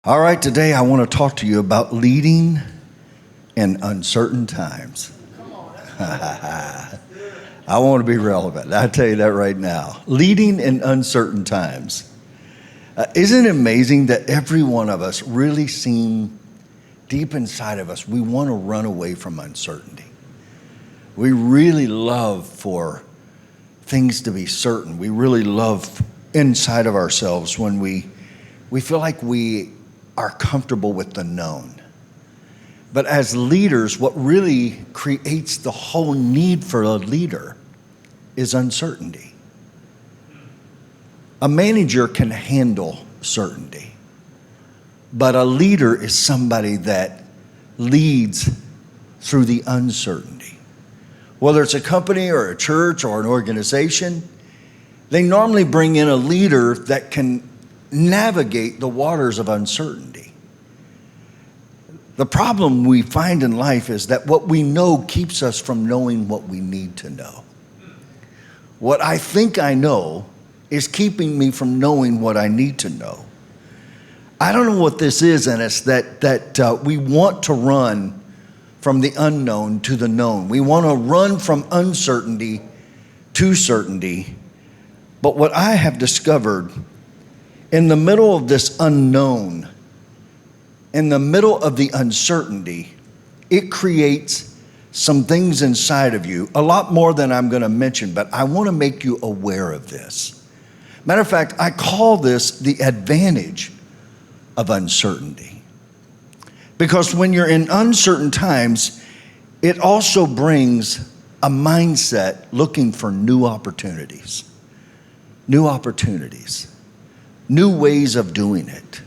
All right, today I want to talk to you about leading in uncertain times. I want to be relevant. I tell you that right now. Leading in uncertain times. Isn't it amazing that every one of us really seem deep inside of us, we want to run away from uncertainty. We really love for things to be certain. We really love inside of ourselves when we feel like we are comfortable with the known. But as leaders, what really creates the whole need for a leader is uncertainty. A manager can handle certainty, but a leader is somebody that leads through the uncertainty. Whether it's a company or a church or an organization, they normally bring in a leader that can navigate the waters of uncertainty. The problem we find in life is that what we know keeps us from knowing what we need to know. What I think I know is keeping me from knowing what I need to know. I don't know what this is in us that we want to run from the unknown to the known. We want to run from uncertainty to certainty. But what I have discovered in the middle of this unknown, in the middle of the uncertainty, it creates some things inside of you, a lot more than I'm going to mention, but I want to make you aware of this. Matter of fact, I call this the advantage of uncertainty. Because when you're in uncertain times, it also brings a mindset looking for new opportunities, new ways of doing it,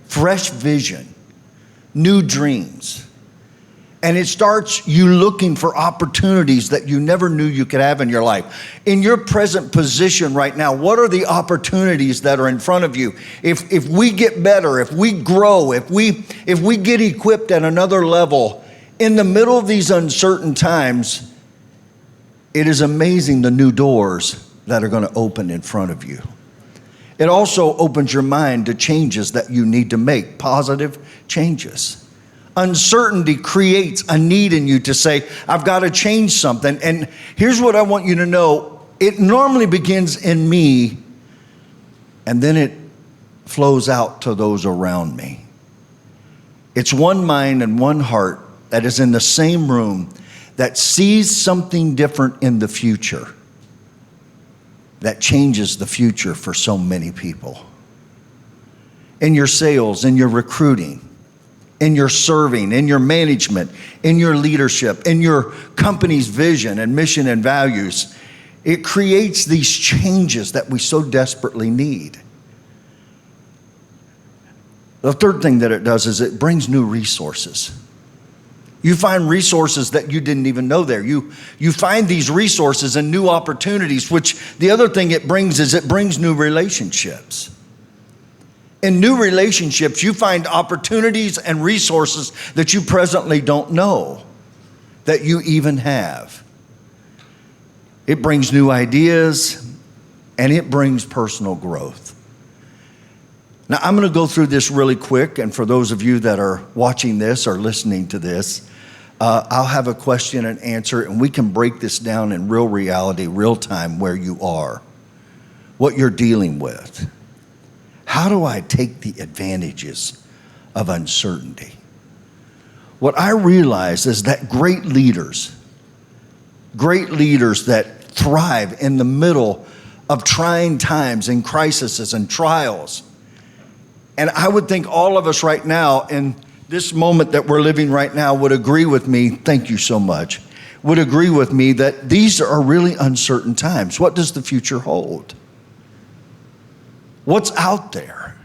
fresh vision, new dreams. And it starts you looking for opportunities that you never knew you could have in your life. In your present position right now, what are the opportunities that are in front of you? If we get better, if we grow, if we get equipped at another level, in the middle of these uncertain times, it is amazing the new doors that are going to open in front of you. It also opens your mind to changes that you need to make, positive changes. Uncertainty creates a need in you to say, I've got to change something. And here's what I want you to know. It normally begins in me, and then it flows out to those around me. It's one mind and one heart that is in the same room that sees something different in the future that changes the future for so many people. In your sales, in your recruiting, in your serving, in your management, in your leadership, in your company's vision and mission and values, it creates these changes that we so desperately need. The third thing that it does is it brings new resources. You find resources that you didn't even know there. You find these resources and new opportunities, which the other thing it brings is it brings new relationships. In new relationships, you find opportunities and resources that you presently don't know that you even have. It brings new ideas and it brings personal growth. Now, I'm going to go through this really quick, and for those of you that are watching this or listening to this, I'll have a question and answer, and we can break this down in real reality, real time, where you are, what you're dealing with. How do I take the advantages of uncertainty? What I realize is that great leaders that thrive in the middle of trying times and crises and trials. And I would think all of us right now in this moment that we're living right now would agree with me, thank you so much, would agree with me that these are really uncertain times. What does the future hold? What's out there?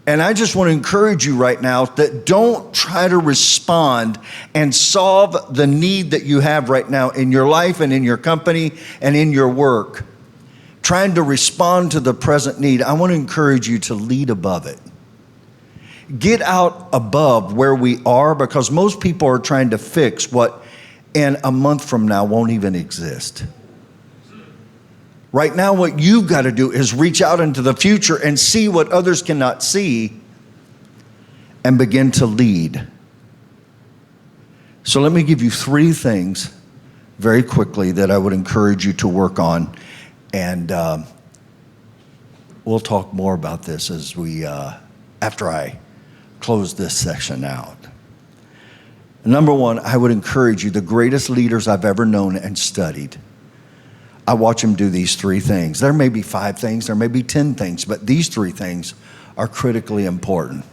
And I just want to encourage you right now that don't try to respond and solve the need that you have right now in your life and in your company and in your work. Trying to respond to the present need. I want to encourage you to lead above it. Get out above where we are, because most people are trying to fix what in a month from now won't even exist. Right now, what you've got to do is reach out into the future and see what others cannot see and begin to lead. So let me give you 3 things very quickly that I would encourage you to work on. And we'll talk more about this as we, after I close this section out. Number 1, I would encourage you, the greatest leaders I've ever known and studied, I watch them do these 3 things. There may be 5 things, there may be 10 things, but these 3 things are critically important,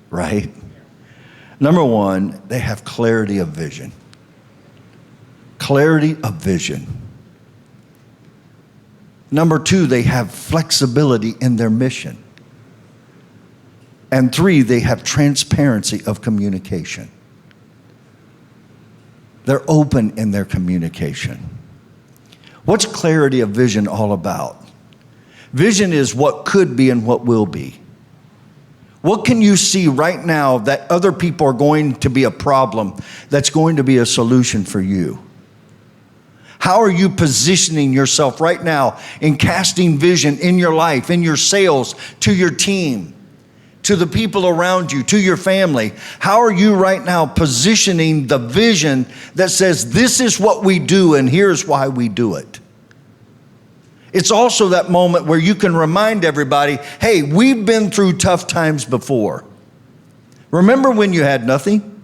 right? Number 1, they have clarity of vision. Clarity of vision. Number 2, they have flexibility in their mission. And 3, they have transparency of communication. They're open in their communication. What's clarity of vision all about? Vision is what could be and what will be. What can you see right now that other people are going to be a problem that's going to be a solution for you? How are you positioning yourself right now in casting vision in your life, in your sales, to your team, to the people around you, to your family? How are you right now positioning the vision that says, this is what we do and here's why we do it? It's also that moment where you can remind everybody, hey, we've been through tough times before. Remember when you had nothing?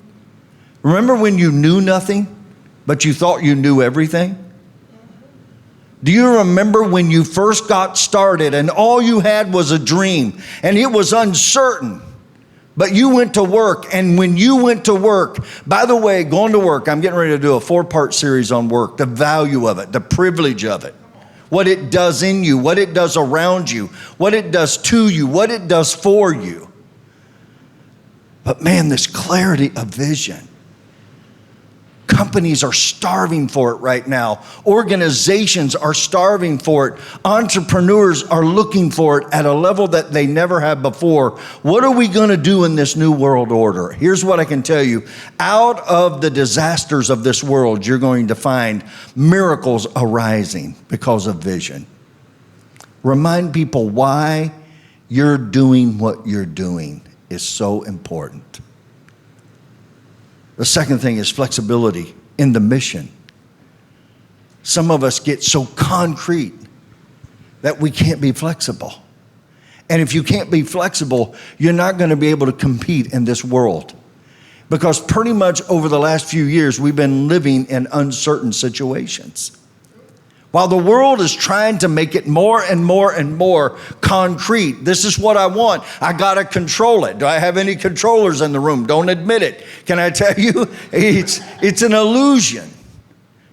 Remember when you knew nothing, but you thought you knew everything? Do you remember when you first got started and all you had was a dream and it was uncertain, but you went to work? And when you went to work, by the way, going to work, I'm getting ready to do a 4-part series on work, the value of it, the privilege of it, what it does in you, what it does around you, what it does to you, what it does for you. But man, this clarity of vision. Companies are starving for it right now. Organizations are starving for it. Entrepreneurs are looking for it at a level that they never have before. What are we going to do in this new world order? Here's what I can tell you. Out of the disasters of this world, you're going to find miracles arising because of vision. Remind people why you're doing what you're doing is so important. The second thing is flexibility in the mission. Some of us get so concrete that we can't be flexible. And if you can't be flexible, you're not going to be able to compete in this world. Because pretty much over the last few years, we've been living in uncertain situations. While the world is trying to make it more and more and more concrete, this is what I want. I got to control it. Do I have any controllers in the room? Don't admit it. Can I tell you? It's an illusion.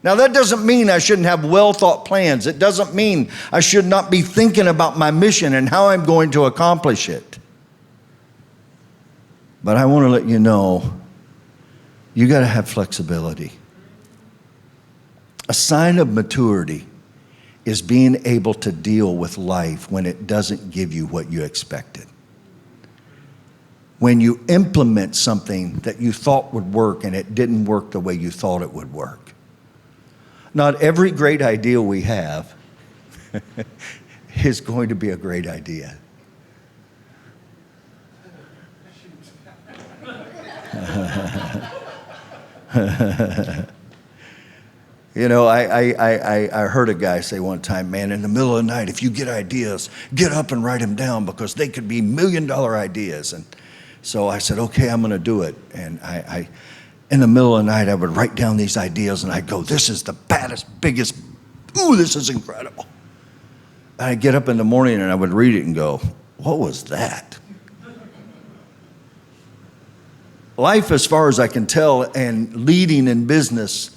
Now, that doesn't mean I shouldn't have well-thought plans. It doesn't mean I should not be thinking about my mission and how I'm going to accomplish it. But I want to let you know, you got to have flexibility. A sign of maturity is being able to deal with life when it doesn't give you what you expected. When you implement something that you thought would work and it didn't work the way you thought it would work. Not every great idea we have is going to be a great idea. You know, I heard a guy say one time, man, in the middle of the night, if you get ideas, get up and write them down because they could be $1 million ideas. And so I said, okay, I'm going to do it. And I in the middle of the night, I would write down these ideas and I'd go, this is the baddest, biggest, ooh, this is incredible. And I'd get up in the morning and I would read it and go, what was that? Life, as far as I can tell, and leading in business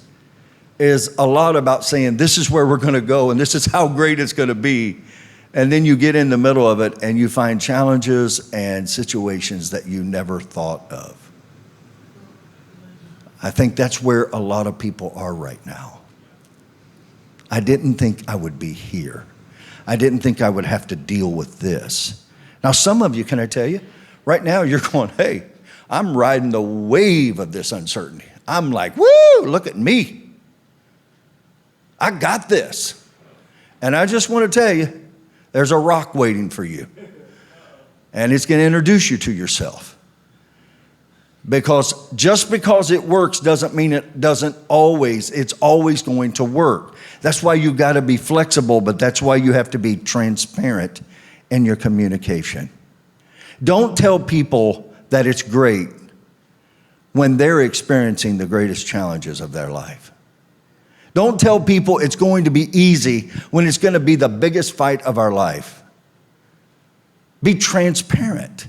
is a lot about saying, this is where we're going to go and this is how great it's going to be. And then you get in the middle of it and you find challenges and situations that you never thought of. I think that's where a lot of people are right now. I didn't think I would be here. I didn't think I would have to deal with this. Now, some of you, can I tell you, right now you're going, hey, I'm riding the wave of this uncertainty. I'm like, woo, look at me. I got this. And I just want to tell you, there's a rock waiting for you. And it's going to introduce you to yourself. Because just because it works doesn't mean it's always going to work. That's why you got to be flexible, but that's why you have to be transparent in your communication. Don't tell people that it's great when they're experiencing the greatest challenges of their life. Don't tell people it's going to be easy when it's going to be the biggest fight of our life. Be transparent.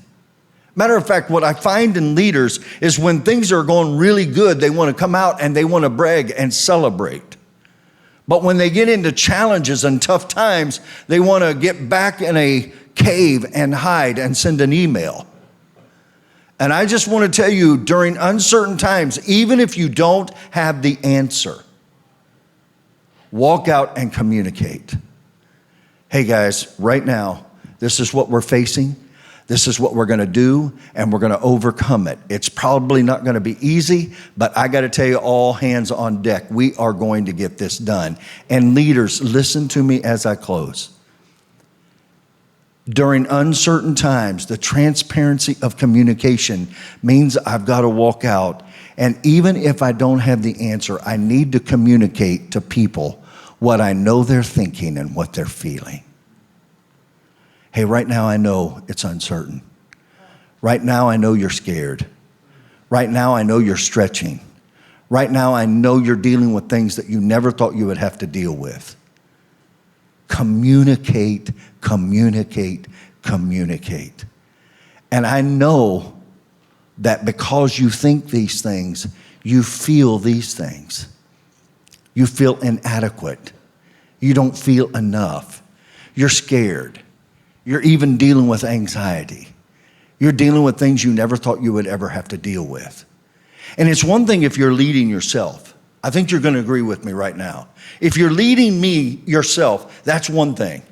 Matter of fact, what I find in leaders is when things are going really good, they want to come out and they want to brag and celebrate. But when they get into challenges and tough times, they want to get back in a cave and hide and send an email. And I just want to tell you, during uncertain times, even if you don't have the answer, walk out and communicate. Hey guys, right now, this is what we're facing. This is what we're going to do, and we're going to overcome it. It's probably not going to be easy, but I got to tell you, all hands on deck. We are going to get this done. And leaders, listen to me as I close. During uncertain times, the transparency of communication means I've got to walk out. And even if I don't have the answer, I need to communicate to people what I know they're thinking and what they're feeling. Hey, right now I know it's uncertain. Right now I know you're scared. Right now I know you're stretching. Right now I know you're dealing with things that you never thought you would have to deal with. Communicate, communicate, communicate. And I know that because you think these things, you feel these things. You feel inadequate. You don't feel enough. You're scared. You're even dealing with anxiety. You're dealing with things you never thought you would ever have to deal with. And it's one thing if you're leading yourself. I think you're going to agree with me right now. If you're leading me yourself, that's one thing.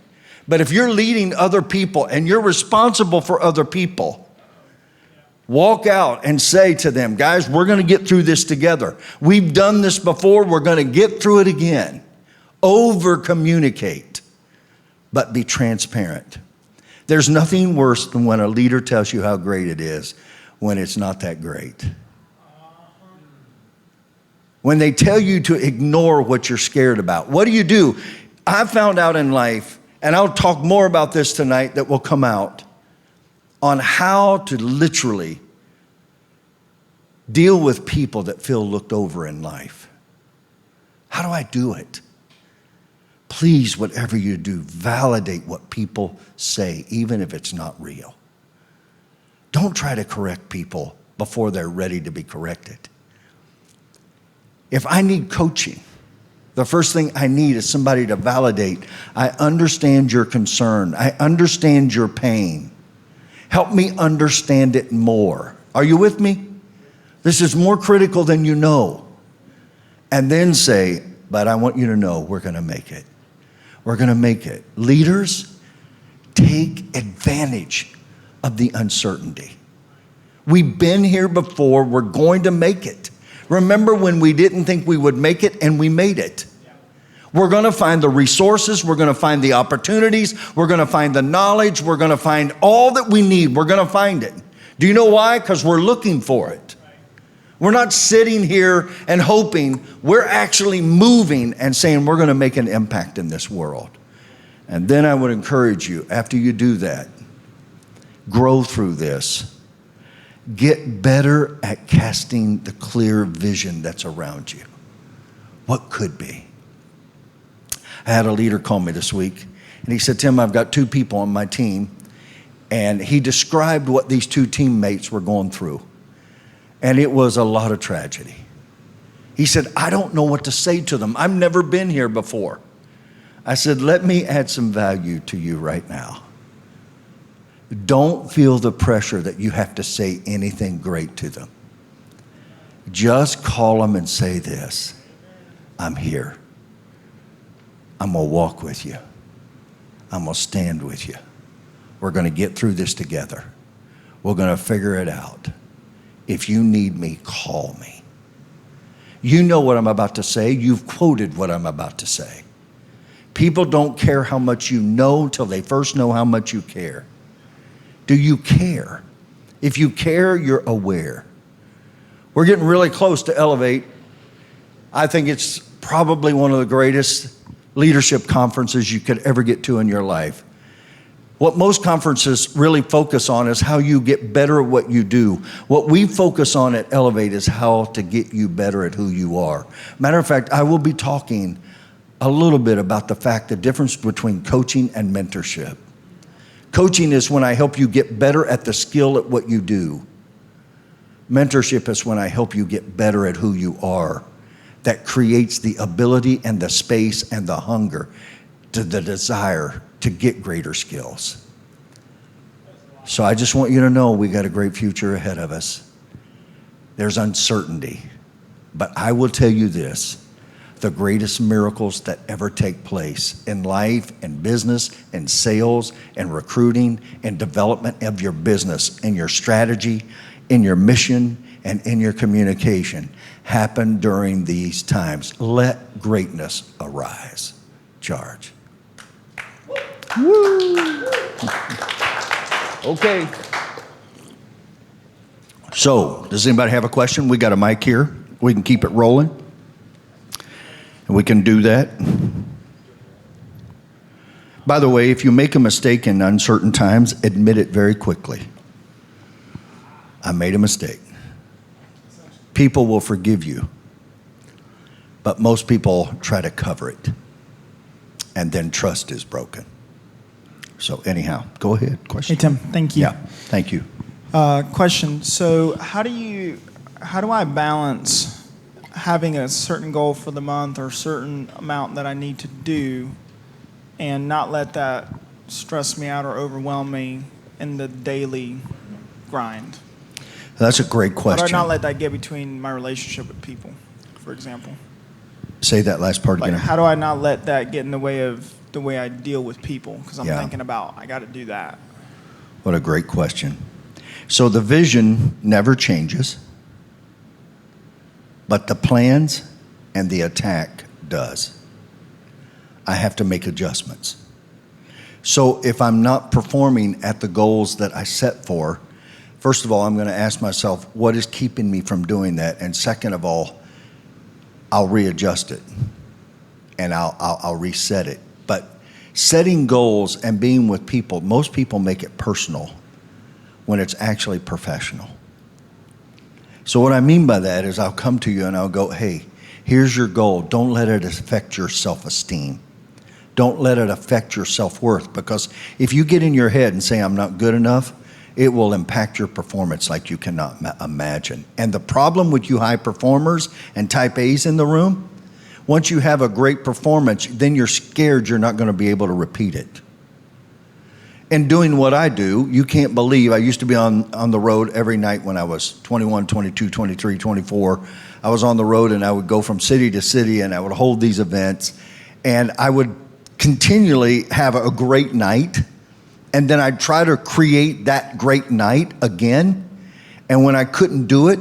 But if you're leading other people and you're responsible for other people, walk out and say to them, guys, we're going to get through this together. We've done this before. We're going to get through it again. Over communicate, but be transparent. There's nothing worse than when a leader tells you how great it is when it's not that great. When they tell you to ignore what you're scared about. What do? I've found out in life, and I'll talk more about this tonight that will come out, on how to literally deal with people that feel looked over in life. How do I do it? Please, whatever you do, validate what people say, even if it's not real. Don't try to correct people before they're ready to be corrected. If I need coaching, the first thing I need is somebody to validate. I understand your concern. I understand your pain. Help me understand it more. Are you with me? This is more critical than you know. And then say, but I want you to know we're going to make it. We're going to make it. Leaders, take advantage of the uncertainty. We've been here before. We're going to make it. Remember when we didn't think we would make it and we made it? We're going to find the resources. We're going to find the opportunities. We're going to find the knowledge. We're going to find all that we need. We're going to find it. Do you know why? Because we're looking for it. We're not sitting here and hoping. We're actually moving and saying we're going to make an impact in this world. And then I would encourage you, after you do that, grow through this. Get better at casting the clear vision that's around you. What could be? I had a leader call me this week, and he said, Tim, I've got 2 people on my team. And he described what these 2 teammates were going through. And it was a lot of tragedy. He said, I don't know what to say to them. I've never been here before. I said, let me add some value to you right now. Don't feel the pressure that you have to say anything great to them. Just call them and say this: I'm here. I'm going to walk with you. I'm going to stand with you. We're going to get through this together. We're going to figure it out. If you need me, call me. You know what I'm about to say. You've quoted what I'm about to say. People don't care how much you know till they first know how much you care. Do you care? If you care, you're aware. We're getting really close to Elevate. I think it's probably one of the greatest leadership conferences you could ever get to in your life. What most conferences really focus on is how you get better at what you do. What we focus on at Elevate is how to get you better at who you are. Matter of fact, I will be talking a little bit about the difference between coaching and mentorship. Coaching is when I help you get better at the skill at what you do. Mentorship is when I help you get better at who you are. That creates the ability and the space and the hunger, to the desire to get greater skills. So I just want you to know we got a great future ahead of us. There's uncertainty, but I will tell you this, the greatest miracles that ever take place in life and business and sales and recruiting and development of your business and your strategy, in your mission and in your communication happen during these times. Let greatness arise. Charge. Woo. Okay. So, does anybody have a question? We got a mic here. We can keep it rolling. And we can do that. By the way, if you make a mistake in uncertain times, admit it very quickly. I made a mistake. People will forgive you. But most people try to cover it. And then trust is broken. So anyhow, go ahead. Question. Hey, Tim. Thank you. Yeah, thank you. Question. So how do I balance having a certain goal for the month or a certain amount that I need to do and not let that stress me out or overwhelm me in the daily grind? That's a great question. How do I not let that get between my relationship with people, for example? Say that last part again. How do I not let that get in the way of the way I deal with people? Because I'm Yeah. thinking about, I got to do that. What a great question. So the vision never changes, but the plans and the attack does. I have to make adjustments. So if I'm not performing at the goals that I set for, first of all, I'm going to ask myself, what is keeping me from doing that? And second of all, I'll readjust it and I'll reset it. But setting goals and being with people, most people make it personal when it's actually professional. So what I mean by that is I'll come to you and I'll go, hey, here's your goal. Don't let it affect your self-esteem. Don't let it affect your self-worth, because if you get in your head and say, I'm not good enough, it will impact your performance like you cannot imagine. And the problem with you high performers and type A's in the room, once you have a great performance, then you're scared you're not going to be able to repeat it. And doing what I do, you can't believe, I used to be on the road every night when I was 21, 22, 23, 24. I was on the road and I would go from city to city and I would hold these events and I would continually have a great night. And then I'd try to create that great night again. And when I couldn't do it,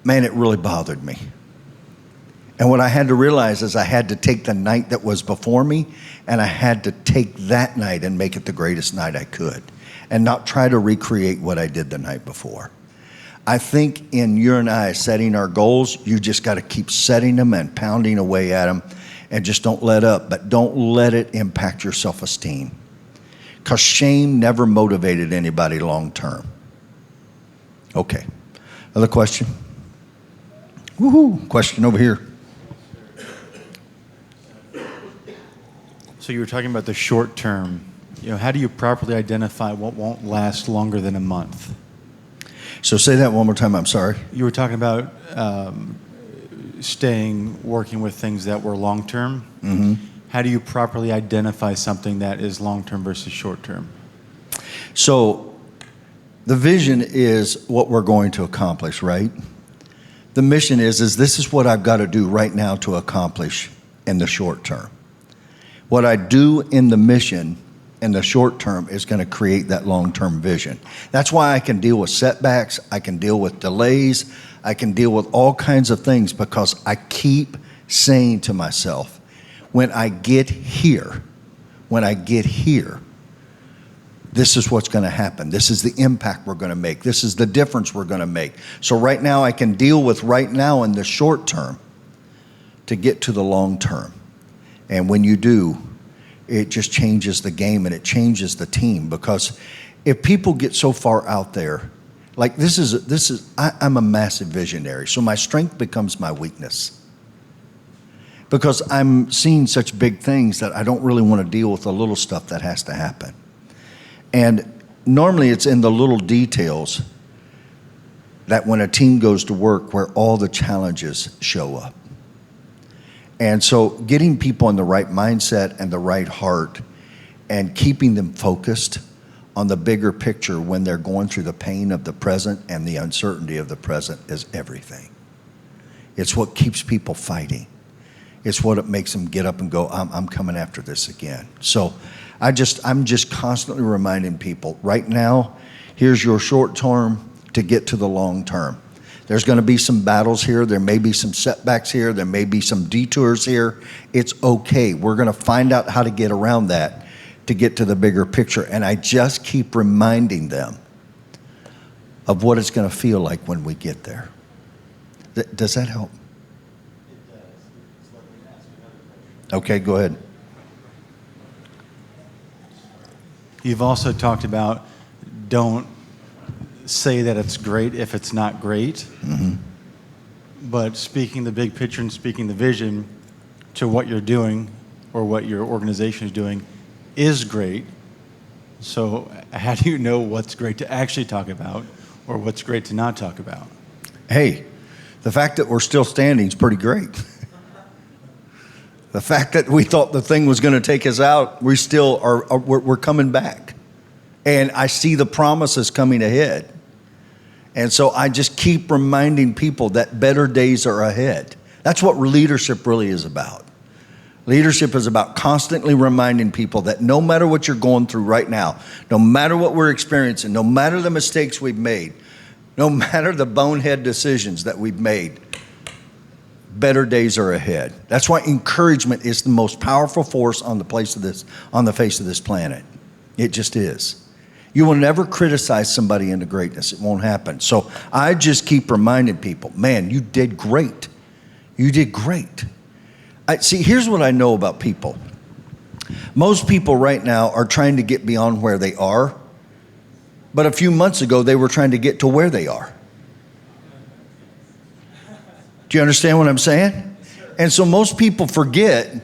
man, it really bothered me. And what I had to realize is I had to take the night that was before me and I had to take that night and make it the greatest night I could and not try to recreate what I did the night before. I think in you and I setting our goals, you just got to keep setting them and pounding away at them and just don't let up, but don't let it impact your self-esteem. Because shame never motivated anybody long term. Okay. Other question? Woohoo. Question over here. So you were talking about the short term. How do you properly identify what won't last longer than a month? So say that one more time. I'm sorry. You were talking about working with things that were long term. Mm-hmm. How do you properly identify something that is long-term versus short-term? So the vision is what we're going to accomplish, right? The mission is this is what I've got to do right now to accomplish in the short term. What I do in the mission in the short term is going to create that long-term vision. That's why I can deal with setbacks. I can deal with delays. I can deal with all kinds of things because I keep saying to myself, when I get here, this is what's going to happen. This is the impact we're going to make. This is the difference we're going to make. So right now I can deal with right now in the short term to get to the long term. And when you do, it just changes the game and it changes the team, because if people get so far out there, like I'm a massive visionary, so my strength becomes my weakness. Because I'm seeing such big things that I don't really want to deal with the little stuff that has to happen. And normally it's in the little details that when a team goes to work where all the challenges show up. And so getting people in the right mindset and the right heart and keeping them focused on the bigger picture when they're going through the pain of the present and the uncertainty of the present is everything. It's what keeps people fighting. It's what it makes them get up and go, I'm coming after this again. So I'm just constantly reminding people, right now, here's your short term to get to the long term. There's going to be some battles here. There may be some setbacks here. There may be some detours here. It's okay. We're going to find out how to get around that to get to the bigger picture. And I just keep reminding them of what it's going to feel like when we get there. Does that help? It does. So let me ask you another question. Okay, go ahead. You've also talked about don't say that it's great if it's not great. Mm-hmm. But speaking the big picture and speaking the vision to what you're doing or what your organization is doing is great. So how do you know what's great to actually talk about or what's great to not talk about? Hey, the fact that we're still standing is pretty great. The fact that we thought the thing was going to take us out, we still we're coming back. And I see the promises coming ahead. And so I just keep reminding people that better days are ahead. That's what leadership really is about. Leadership is about constantly reminding people that no matter what you're going through right now, no matter what we're experiencing, no matter the mistakes we've made, no matter the bonehead decisions that we've made, better days are ahead. That's why encouragement is the most powerful force on the face of this planet. It just is. You will never criticize somebody into greatness. It won't happen. So I just keep reminding people, man, you did great. You did great. See, here's what I know about people. Most people right now are trying to get beyond where they are, but a few months ago, they were trying to get to where they are. Do you understand what I'm saying? And so most people forget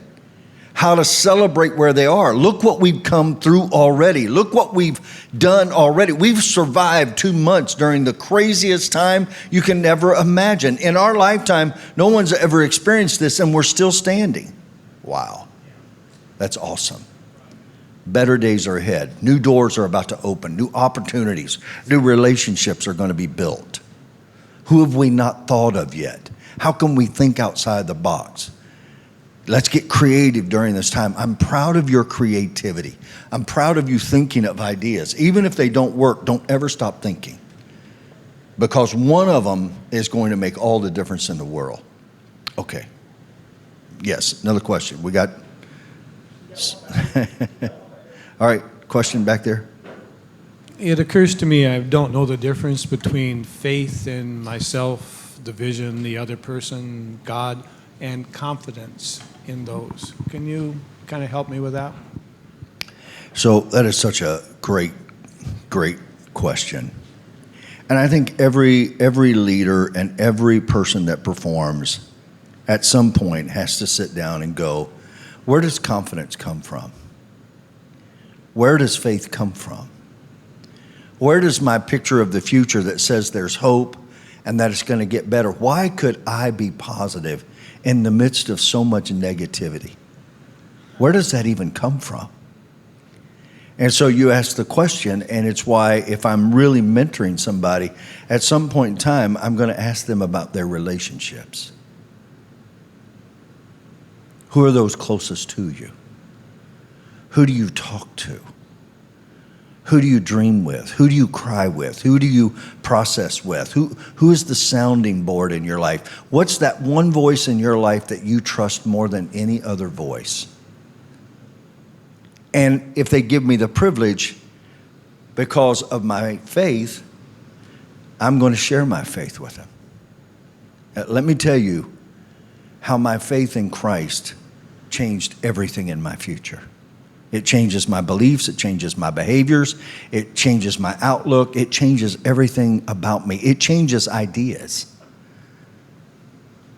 how to celebrate where they are. Look what we've come through already. Look what we've done already. We've survived 2 months during the craziest time you can never imagine. In our lifetime, no one's ever experienced this, and we're still standing. Wow. That's awesome. Better days are ahead. New doors are about to open. New opportunities, new relationships are going to be built. Who have we not thought of yet? How can we think outside the box? Let's get creative during this time. I'm proud of your creativity. I'm proud of you thinking of ideas. Even if they don't work, don't ever stop thinking. Because one of them is going to make all the difference in the world. Okay. Yes, another question. We got... All right, question back there. It occurs to me I don't know the difference between faith in myself, the vision, the other person, God, and confidence in those. Can you kind of help me with that? So that is such a great question. And I think every leader and every person that performs at some point has to sit down and go, where does confidence come from? Where does faith come from? Where does my picture of the future that says there's hope and that it's going to get better, why could I be positive in the midst of so much negativity? Where does that even come from? And so you ask the question, and it's why if I'm really mentoring somebody, at some point in time, I'm going to ask them about their relationships. Who are those closest to you? Who do you talk to? Who do you dream with? Who do you cry with? Who do you process with? Who is the sounding board in your life? What's that one voice in your life that you trust more than any other voice? And if they give me the privilege, because of my faith, I'm going to share my faith with them. Let me tell you how my faith in Christ changed everything in my future. It changes my beliefs, it changes my behaviors, it changes my outlook, it changes everything about me. It changes ideas.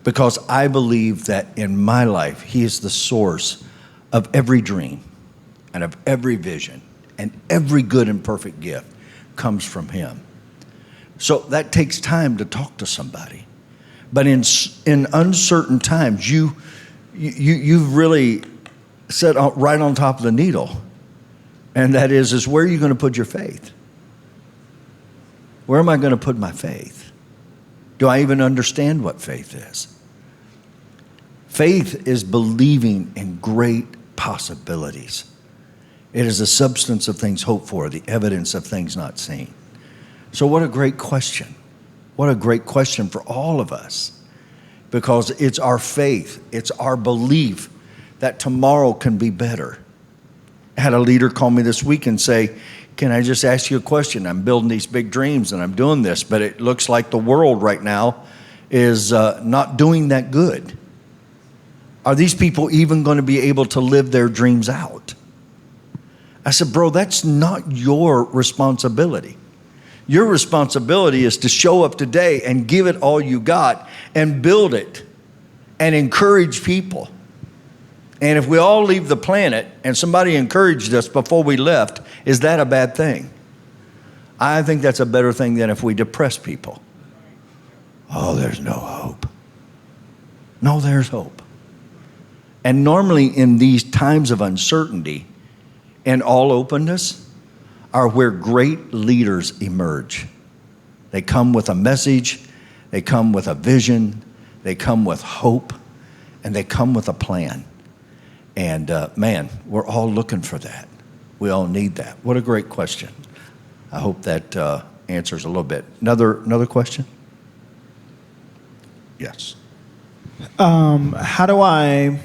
Because I believe that in my life, He is the source of every dream and of every vision, and every good and perfect gift comes from Him. So that takes time to talk to somebody. But in uncertain times, you've really set right on top of the needle. And that is where are you going to put your faith? Where am I going to put my faith? Do I even understand what faith is? Faith is believing in great possibilities. It is the substance of things hoped for, the evidence of things not seen. So what a great question. What a great question for all of us. Because it's our faith, it's our belief that tomorrow can be better. I had a leader call me this week and say, can I just ask you a question? I'm building these big dreams and I'm doing this, but it looks like the world right now is not doing that good. Are these people even going to be able to live their dreams out? I said, bro, that's not your responsibility. Your responsibility is to show up today and give it all you got and build it and encourage people. And if we all leave the planet and somebody encouraged us before we left, is that a bad thing? I think that's a better thing than if we depress people. Oh, there's no hope. No, there's hope. And normally in these times of uncertainty and all openness are where great leaders emerge. They come with a message, they come with a vision, they come with hope, and they come with a plan. And man, we're all looking for that. We all need that. What a great question. I hope that answers a little bit. Another question? Yes. How do I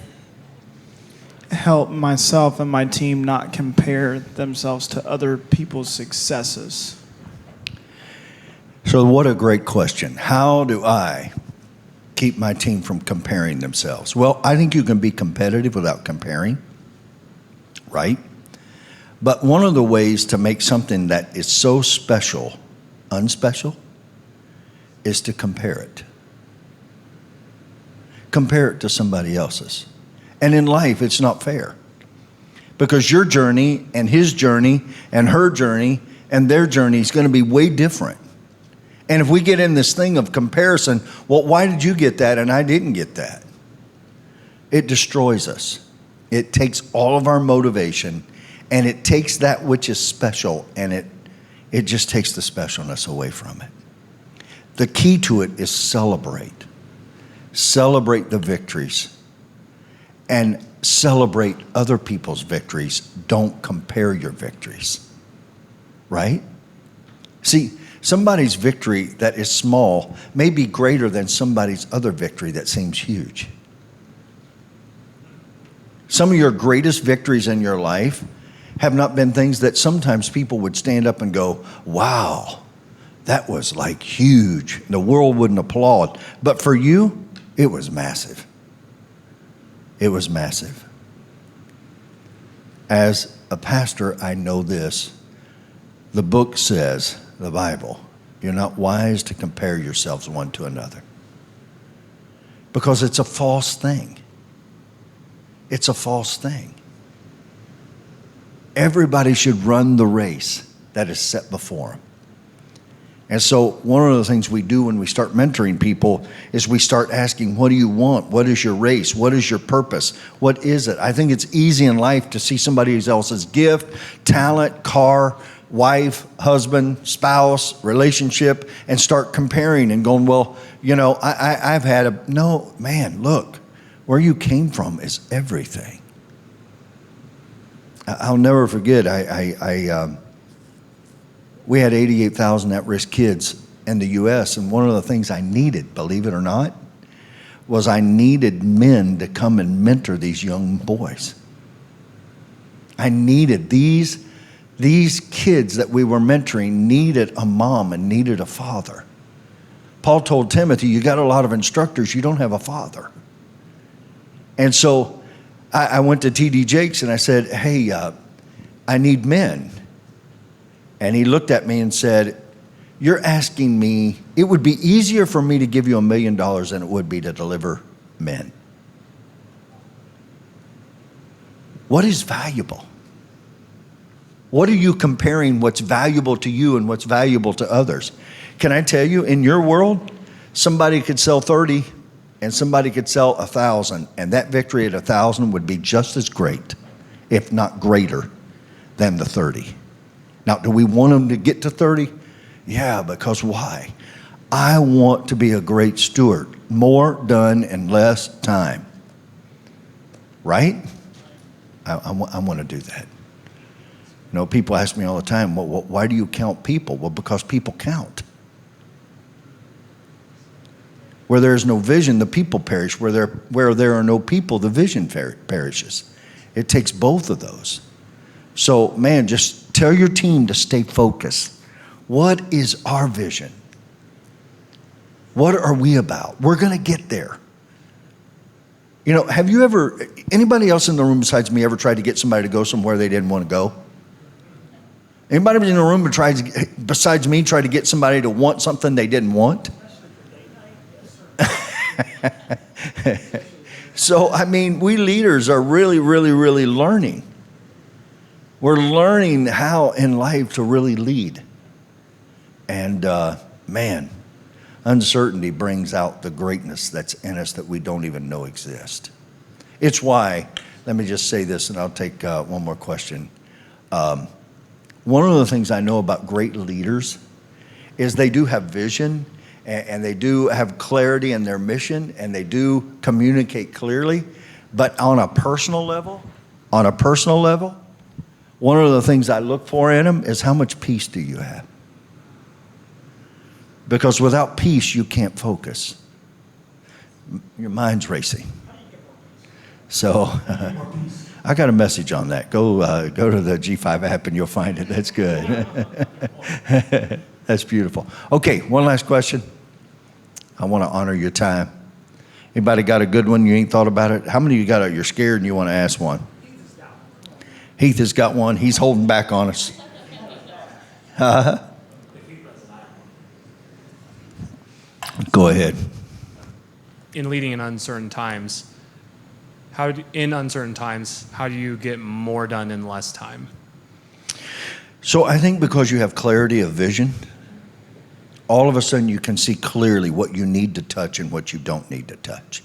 help myself and my team not compare themselves to other people's successes? So what a great question. How do I keep my team from comparing themselves? Well, I think you can be competitive without comparing, right? But one of the ways to make something that is so special unspecial is to compare it. Compare it to somebody else's. And in life, it's not fair. Because your journey and his journey and her journey and their journey is going to be way different. And if we get in this thing of comparison, well, why did you get that and I didn't get that? It destroys us. It takes all of our motivation and it takes that which is special and it just takes the specialness away from it. The key to it is celebrate. Celebrate the victories and celebrate other people's victories. Don't compare your victories, right? See, somebody's victory that is small may be greater than somebody's other victory that seems huge. Some of your greatest victories in your life have not been things that sometimes people would stand up and go, wow, that was like huge. The world wouldn't applaud. But for you, it was massive. It was massive. As a pastor, I know this. The book says, the Bible, you're not wise to compare yourselves one to another. Because it's a false thing. It's a false thing. Everybody should run the race that is set before them. And so one of the things we do when we start mentoring people is we start asking, what do you want? What is your race? What is your purpose? What is it? I think it's easy in life to see somebody else's gift, talent, car, wife, husband, spouse, relationship, and start comparing and going, well, you know, I've had a, no, man, look, where you came from is everything. I'll never forget, I we had 88,000 at-risk kids in the U.S., and one of the things I needed, believe it or not, was I needed men to come and mentor these young boys. I needed these kids that we were mentoring needed a mom and needed a father. Paul told Timothy, you got a lot of instructors, you don't have a father. And so I went to T.D. Jakes and I said, hey, I need men. And he looked at me and said, you're asking me, it would be easier for me to give you $1 million than it would be to deliver men. What is valuable? What are you comparing what's valuable to you and what's valuable to others? Can I tell you, in your world, somebody could sell 30 and somebody could sell 1,000, and that victory at 1,000 would be just as great, if not greater, than the 30. Now, do we want them to get to 30? Yeah, because why? I want to be a great steward. More done in less time. Right? I want to do that. You know, people ask me all the time, well, why do you count people? Well, because people count. Where there is no vision, the people perish. Where there are no people, the vision perishes. It takes both of those. So, man, just tell your team to stay focused. What is our vision? What are we about? We're going to get there. You know, have you ever, anybody else in the room besides me ever tried to get somebody to go somewhere they didn't want to go? Anybody in the room besides me tried to get somebody to want something they didn't want? So, I mean, we leaders are really, really, really learning. We're learning how in life to really lead. And man, uncertainty brings out the greatness that's in us that we don't even know exists. It's why, let me just say this and I'll take one more question. One of the things I know about great leaders is they do have vision and they do have clarity in their mission and they do communicate clearly. But on a personal level, one of the things I look for in them is how much peace do you have? Because without peace, you can't focus. Your mind's racing. So I got a message on that. Go to the G5 app and you'll find it. That's good. That's beautiful. Okay, one last question. I want to honor your time. Anybody got a good one? You ain't thought about it? How many of you got it? You're scared and you want to ask one? Heath has got one. He's holding back on us. Go ahead. In leading in uncertain times, how do you get more done in less time? So I think because you have clarity of vision, all of a sudden you can see clearly what you need to touch and what you don't need to touch.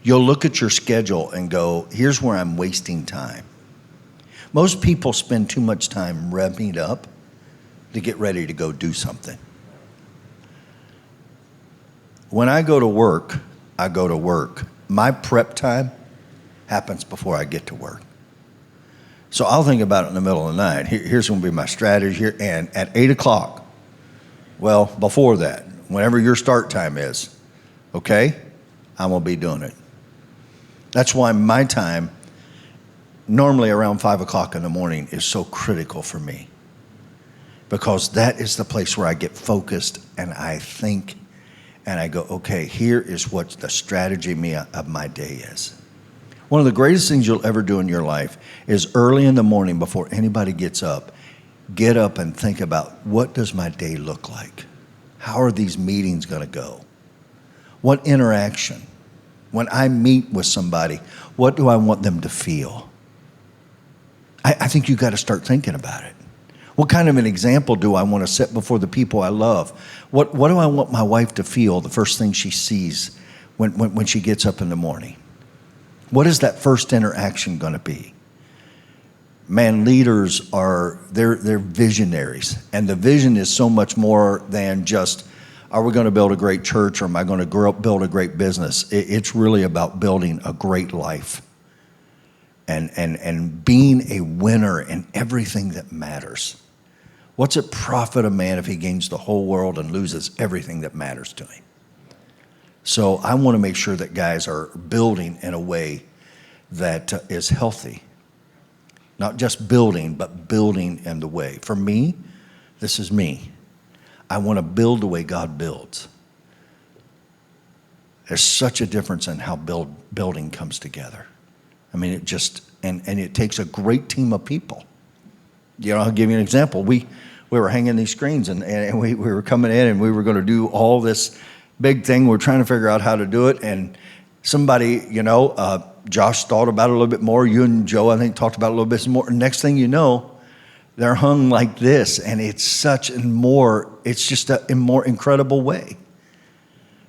You'll look at your schedule and go, here's where I'm wasting time. Most people spend too much time revving up to get ready to go do something. When I go to work, I go to work. My prep time happens before I get to work. So I'll think about it in the middle of the night. Here's going to be my strategy here. And at 8 o'clock, well, before that, whenever your start time is, okay, I'm going to be doing it. That's why my time, normally around 5 o'clock in the morning, is so critical for me. Because that is the place where I get focused and I think and I go, okay, here is what the strategy of my day is. One of the greatest things you'll ever do in your life is early in the morning before anybody gets up, get up and think about what does my day look like? How are these meetings going to go? What interaction? When I meet with somebody, what do I want them to feel? I think you got to start thinking about it. What kind of an example do I want to set before the people I love? What do I want my wife to feel the first thing she sees when she gets up in the morning? What is that first interaction going to be? Man, leaders they're visionaries. And the vision is so much more than just, are we going to build a great church or am I going to build a great business? It's really about building a great life and being a winner in everything that matters. What's it profit a man if he gains the whole world and loses everything that matters to him? So I want to make sure that guys are building in a way that is healthy. Not just building, but building in the way. For me, this is me. I want to build the way God builds. There's such a difference in how building comes together. I mean, it just, and it takes a great team of people. You know, I'll give you an example. We were hanging these screens and we were coming in and we were going to do all this big thing. We're trying to figure out how to do it. And somebody, Josh thought about it a little bit more. You and Joe, I think, talked about it a little bit more. Next thing you know, they're hung like this. And it's it's just a more incredible way.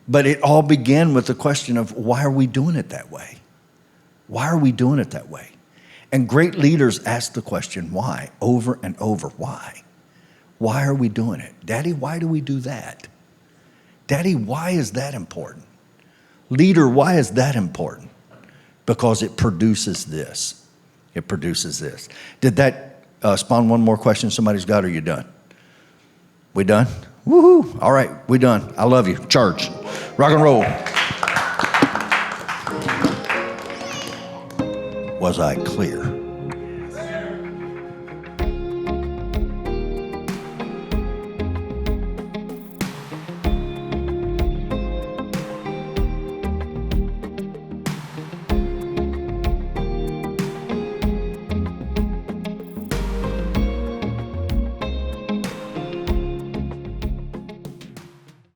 But it all began with the question of, why are we doing it that way? Why are we doing it that way? And great leaders ask the question, why? Over and over, why? Why are we doing it? Daddy, why do we do that? Daddy, why is that important? Leader, why is that important? Because it produces this. It produces this. Did that spawn one more question somebody's got, or are you done? We done? Woohoo. All right, we done. I love you. Charge. Rock and roll. Was I clear?